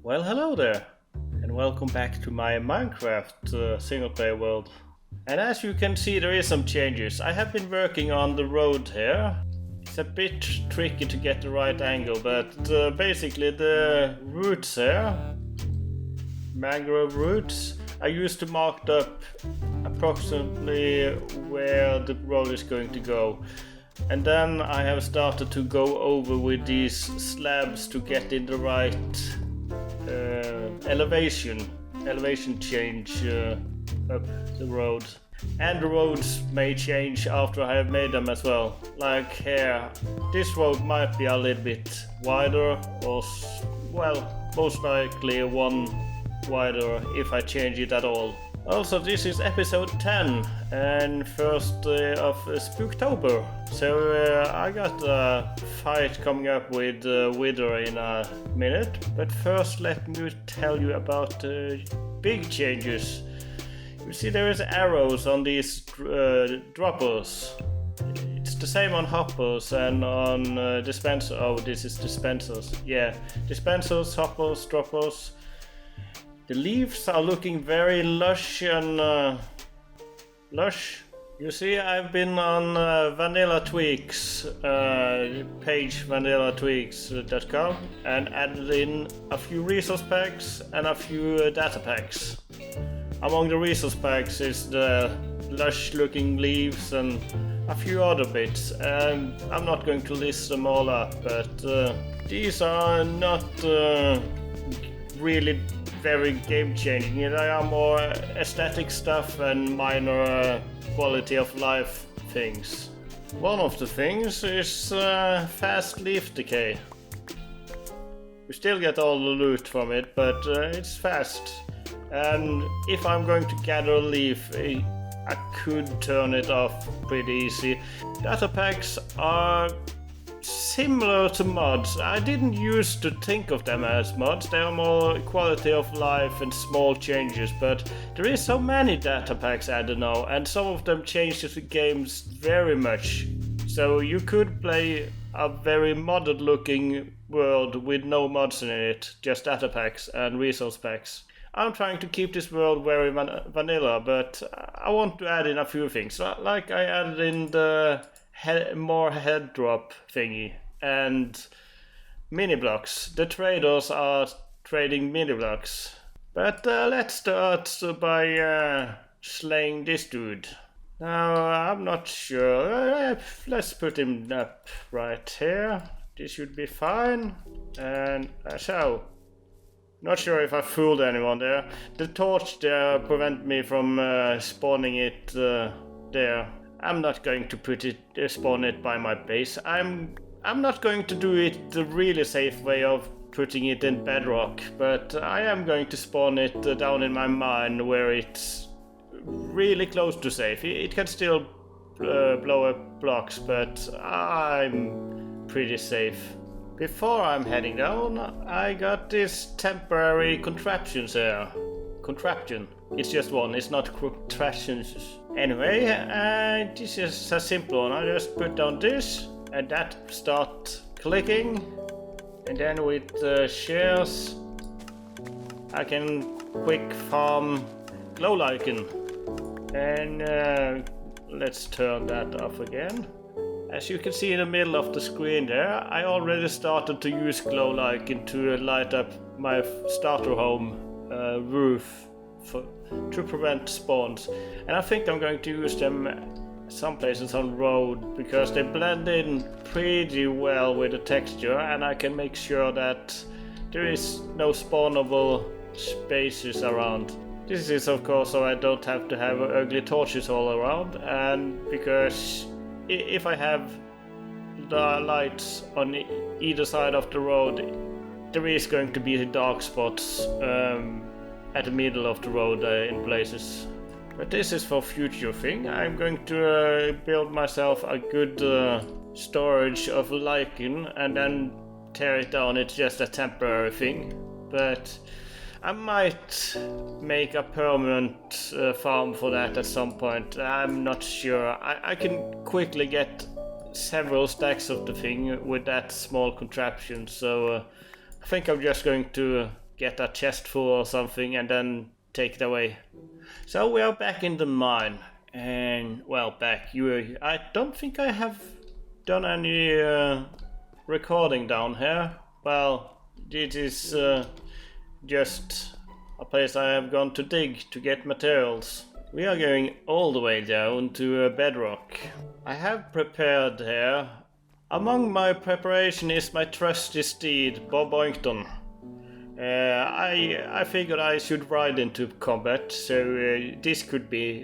Well, hello there, and welcome back to my Minecraft single-player world. And as you can see, there is some changes. I have been working on the road here. It's a bit tricky to get the right angle, but basically the roots here, mangrove roots, I used to mark up approximately where the road is going to go. And then I have started to go over with these slabs to get in the right elevation change up the road. And the roads may change after I have made them as well. Like here, this road might be a little bit wider, or well, most likely one wider if I change it at all. Also, this is episode 10 and first of Spooktober. So I got a fight coming up with Wither in a minute. But first let me tell you about big changes. You see there is arrows on these droppers. It's the same on hoppers and on dispensers. Oh, this is dispensers. Yeah, dispensers, hoppers, droppers. The leaves are looking very lush and lush. You see, I've been on Vanilla Tweaks, page vanillatweaks.com, and added in a few resource packs and a few data packs. Among the resource packs is the lush looking leaves and a few other bits, and I'm not going to list them all up, but these are not really very game changing. They are more aesthetic stuff and minor quality of life things. One of the things is fast leaf decay. You still get all the loot from it, but it's fast. And if I'm going to gather a leaf, I could turn it off pretty easy. Data packs are similar to mods. I didn't used to think of them as mods. They are more quality of life and small changes, but there is so many data packs added now, and some of them change the games very much. So you could play a very modded looking world with no mods in it, just data packs and resource packs. I'm trying to keep this world very vanilla, but I want to add in a few things. Like I added in the more head drop thingy and mini blocks. The traders are trading mini blocks. But let's start by slaying this dude. Now I'm not sure. Let's put him up right here. This should be fine. And so. Not sure if I fooled anyone there. The torch there prevent me from spawning it there. I'm not going to spawn it by my base. I'm not going to do it the really safe way of putting it in bedrock, but I am going to spawn it down in my mine where it's really close to safe. It can still blow up blocks, but I'm pretty safe. Before I'm heading down, I got this temporary contraptions here. Contraption. It's just one, it's not contraptions. Anyway, this is a simple one. I just put down this, and that start clicking. And then with shares, I can quick farm glow lichen. And let's turn that off again. As you can see in the middle of the screen there, I already started to use glow lichen to light up my starter home roof to prevent spawns. And I think I'm going to use them some places on road because they blend in pretty well with the texture, and I can make sure that there is no spawnable spaces around. This is of course so I don't have to have ugly torches all around, and because if I have the lights on either side of the road, there is going to be dark spots at the middle of the road in places. But this is for future thing. I'm going to build myself a good storage of lichen and then tear it down. It's just a temporary thing. But I might make a permanent farm for that at some point. I'm not sure. I can quickly get several stacks of the thing with that small contraption, so I think I'm just going to get a chest full or something and then take it away. So we are back in the mine. And, well, I don't think I have done any recording down here. Well, it is just a place I have gone to dig to get materials. We are going all the way down to bedrock. I have prepared here. Among my preparation is my trusty steed, Bob Oinkton. I figured I should ride into combat, so this could be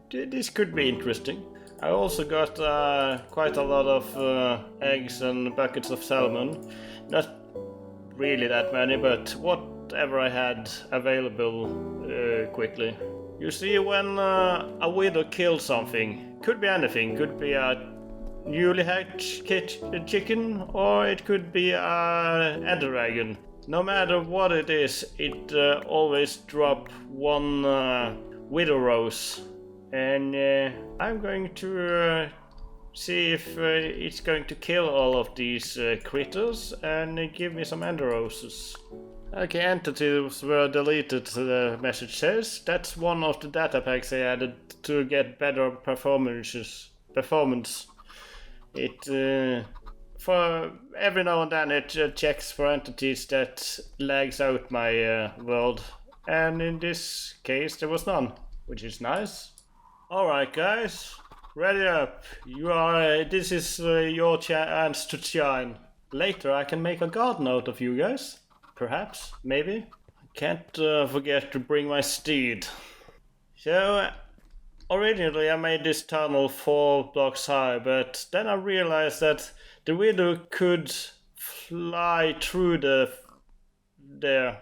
interesting. I also got quite a lot of eggs and buckets of salmon. Not really that many, but whatever I had available quickly. You see, when a widow kills something, could be anything, could be a newly hatched chicken, or it could be a ender dragon. No matter what it is, it always drop one widow rose, and I'm going to see if it's going to kill all of these critters and give me some ender roses. Okay, entities were deleted, the message says. That's one of the data packs I added to get better performance. It for every now and then it checks for entities that lags out my world, and in this case there was none, which is nice. Alright guys, ready up. This is your chance to shine. Later I can make a garden out of you guys. Perhaps, maybe. I can't forget to bring my steed. So, originally I made this tunnel 4 blocks high, but then I realized that the widow could fly through there.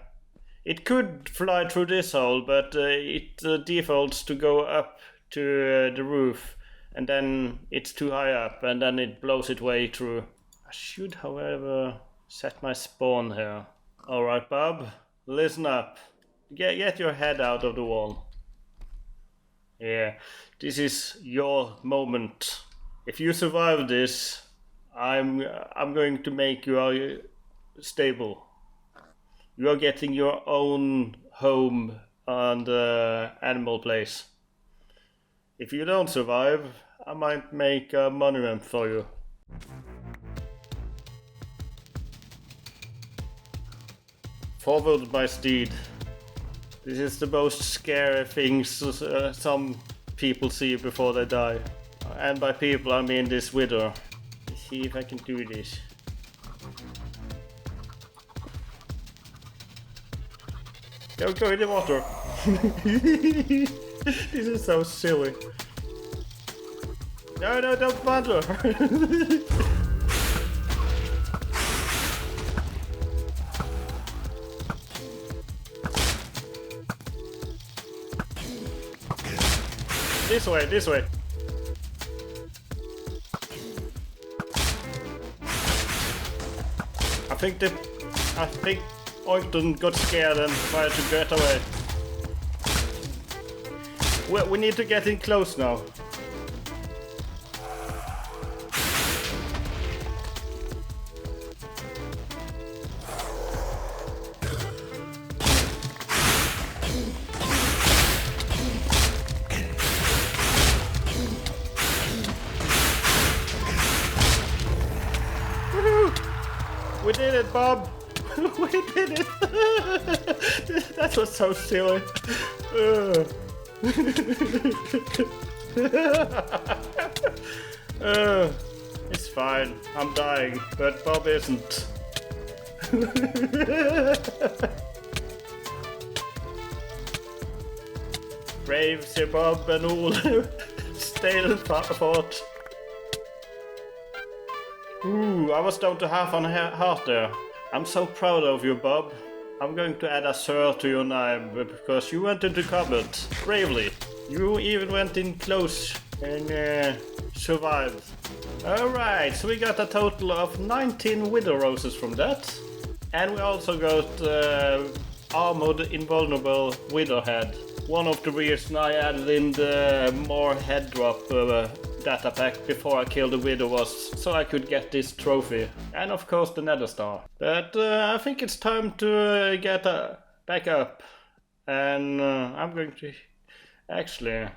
It could fly through this hole, but it defaults to go up to the roof, and then it's too high up, and then it blows its way through. I should, however, set my spawn here. Alright, Bob, listen up. Get your head out of the wall. Yeah, this is your moment. If you survive this, I'm going to make you stable. You are getting your own home on the animal place. If you don't survive, I might make a monument for you. Forward my steed. This is the most scary things some people see before they die. And by people I mean this widow. Let's see if I can do this. Go in the water. This is so silly. No, don't bother. This way. I think Oinkton got scared and tried to get away. We need to get in close now. We did it, Bob! We did it! That was so silly. It's fine. I'm dying, but Bob isn't. Brave Sir Bob and all. Stay in fort. Ooh, I was down to half on heart there. I'm so proud of you, Bob. I'm going to add a sir to your name because you went into combat bravely. You even went in close and survived. Alright, so we got a total of 19 widow roses from that. And we also got armored invulnerable widow head. One of the reasons I added in the more head drop data pack before I killed the widow was so I could get this trophy. And of course the nether star. But I think it's time to get a back up. And I'm going to... Actually,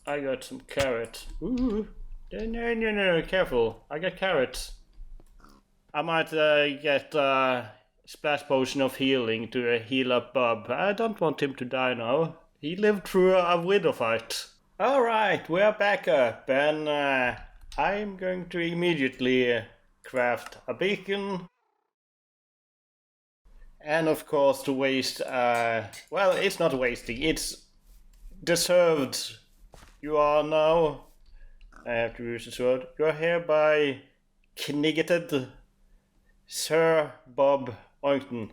I got some carrots. Ooh. No, careful. I got carrots. I might get a splash potion of healing to heal up Bob. I don't want him to die now. He lived through a widow fight. Alright, we're back up, and I'm going to immediately craft a beacon. And of course to waste, well, it's not wasting, it's deserved. You are now, I have to use this word, you are hereby knighted Sir Bob Oington.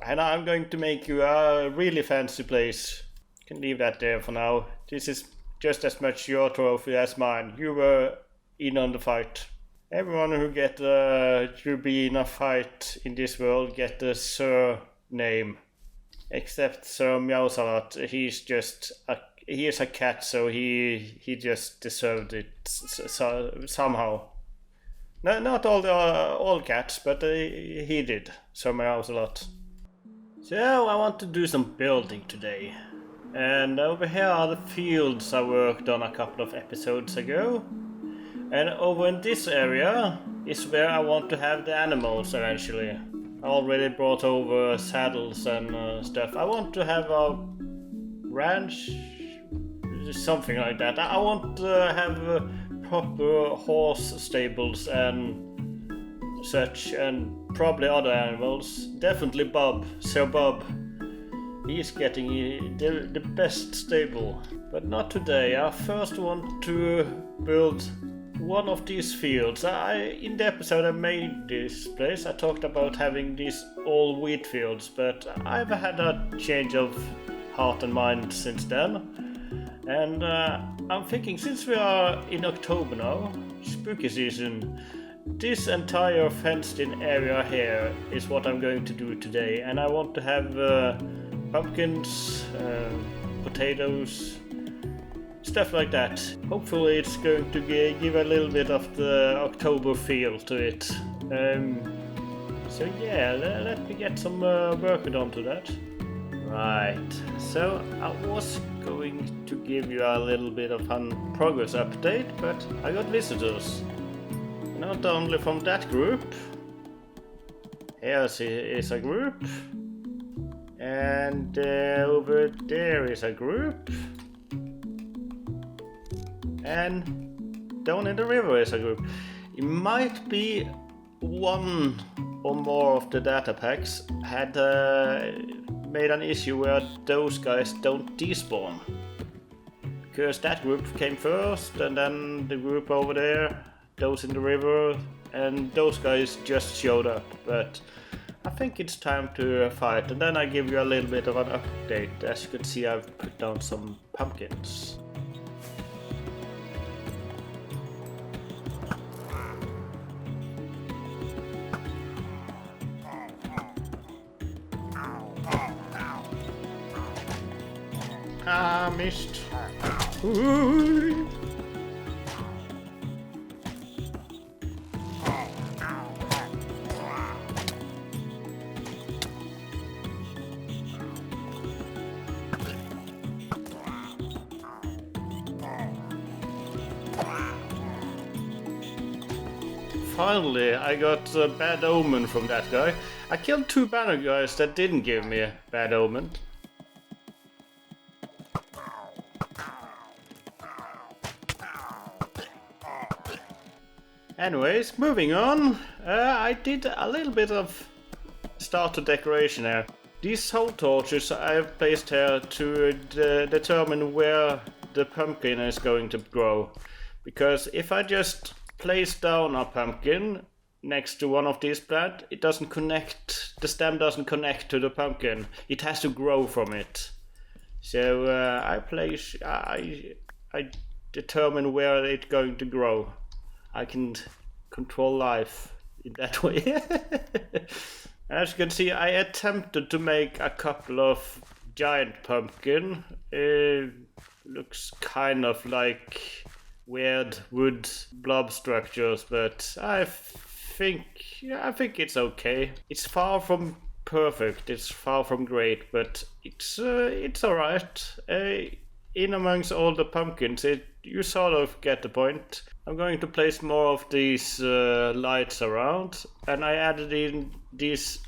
And I'm going to make you a really fancy place. Can leave that there for now. This is just as much your trophy as mine. You were in on the fight. Everyone who get to be in a fight in this world get the Sir name. Except Sir Meowsalot. He is a cat, so he just deserved it somehow. No, not all cats, but he did. Sir Meowsalot. So I want to do some building today. And over here are the fields I worked on a couple of episodes ago. And over in this area is where I want to have the animals eventually. I already brought over saddles and stuff. I want to have a ranch, something like that. I want to have proper horse stables and such, and probably other animals. Definitely Bob, Sir Bob. He's getting the best stable. But not today. I first want to build one of these fields. In the episode I made this place, I talked about having these all wheat fields, but I've had a change of heart and mind since then. And I'm thinking, since we are in October now, spooky season, this entire fenced-in area here is what I'm going to do today. And I want to have pumpkins, potatoes, stuff like that. Hopefully it's going to give a little bit of the October feel to it. So yeah, let me get some work done to that. Right, so I was going to give you a little bit of a progress update, but I got visitors. Not only from that group. Here is a group. And over there is a group. And down in the river is a group. It might be one or more of the data packs had made an issue where those guys don't despawn. Because that group came first, and then the group over there, those in the river, and those guys just showed up. But I think it's time to fight, and then I give you a little bit of an update. As you can see, I've put down some pumpkins. Ah, missed. Ooh. Finally, I got a bad omen from that guy. I killed 2 banner guys that didn't give me a bad omen. Anyways, moving on. I did a little bit of starter decoration here. These soul torches I have placed here to determine where the pumpkin is going to grow. Because if I just place down a pumpkin next to one of these plants, it doesn't connect, the stem doesn't connect to the pumpkin. It has to grow from it. So I determine where it's going to grow. I can control life in that way. As you can see, I attempted to make a couple of giant pumpkin. Looks kind of like weird wood blob structures, but I think it's okay. It's far from perfect, it's far from great, but it's alright. In amongst all the pumpkins, you sort of get the point. I'm going to place more of these lights around, and I added in these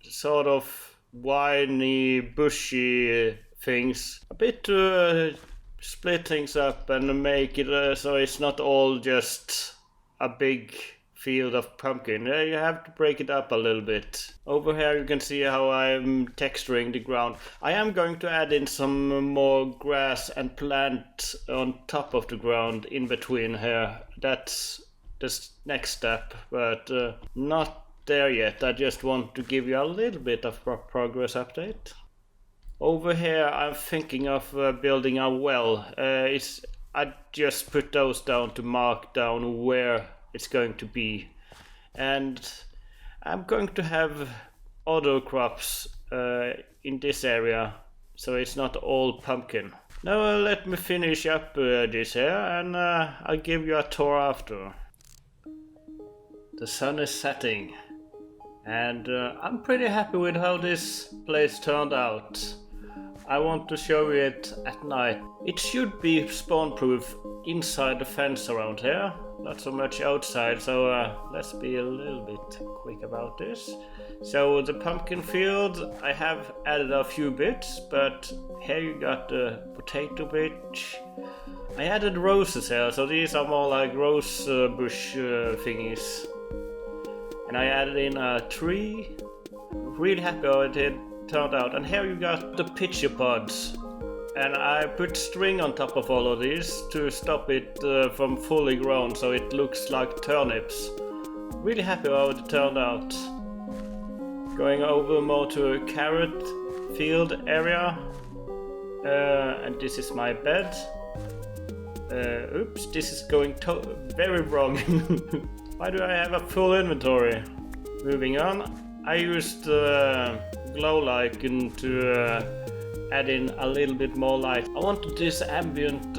sort of winey, bushy things, a bit to split things up and make it so it's not all just a big field of pumpkin. You have to break it up a little bit. Over here you can see how I'm texturing the ground. I am going to add in some more grass and plant on top of the ground in between here. That's the next step, but not there yet. I just want to give you a little bit of progress update. Over here I'm thinking of building a well. I just put those down to mark down where it's going to be, and I'm going to have other crops in this area, so it's not all pumpkin. Now let me finish up this here, and I'll give you a tour after. The sun is setting, and I'm pretty happy with how this place turned out. I want to show you it at night. It should be spawn proof inside the fence around here, not so much outside, so let's be a little bit quick about this. So the pumpkin field, I have added a few bits, but here you got the potato bit. I added roses here, so these are more like rose bush thingies. And I added in a tree. Really happy how it turned out. And here you got the pitcher pods. And I put string on top of all of these to stop it from fully grown, so it looks like turnips. Really happy how it turned out. Going over more to a carrot field area. And this is my bed. Oops, this is going very wrong. Why do I have a full inventory? Moving on, I used glow lichen to add in a little bit more light. I wanted this ambient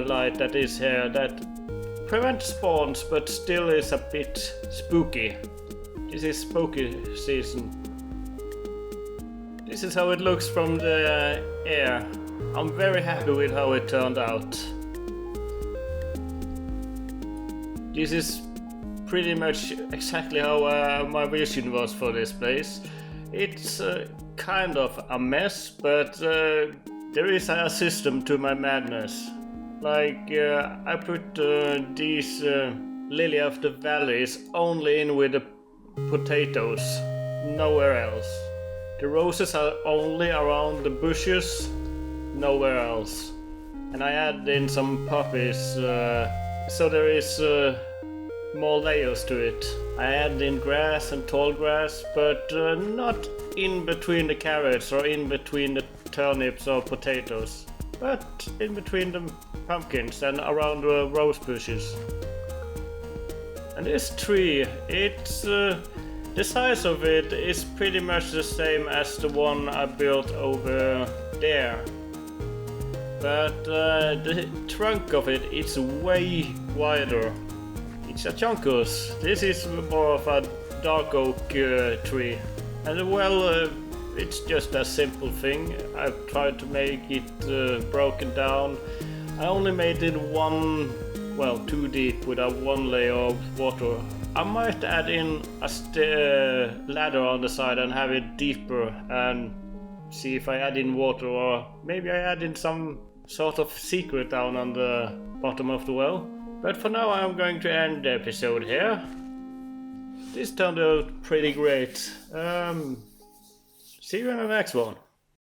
light that is here that prevents spawns but still is a bit spooky. This is spooky season. This is how it looks from the air. I'm very happy with how it turned out. This is pretty much exactly how my vision was for this place. It's kind of a mess, but there is a system to my madness. Like I put these lily of the valleys only in with the potatoes, nowhere else. The roses are only around the bushes, nowhere else. And I added in some poppies, so there is more layers to it. I added in grass and tall grass, but not in between the carrots or in between the turnips or potatoes, but in between the pumpkins and around the rose bushes. And this tree, it's the size of it is pretty much the same as the one I built over there, but the trunk of it is way wider. It's a chunkus. This is more of a dark oak tree. And well, it's just a simple thing. I've tried to make it broken down. I only made it too deep with a one layer of water. I might add in a ladder on the side and have it deeper and see if I add in water, or maybe I add in some sort of secret down on the bottom of the well. But for now I'm going to end the episode here. This turned out pretty great. See you in the next one.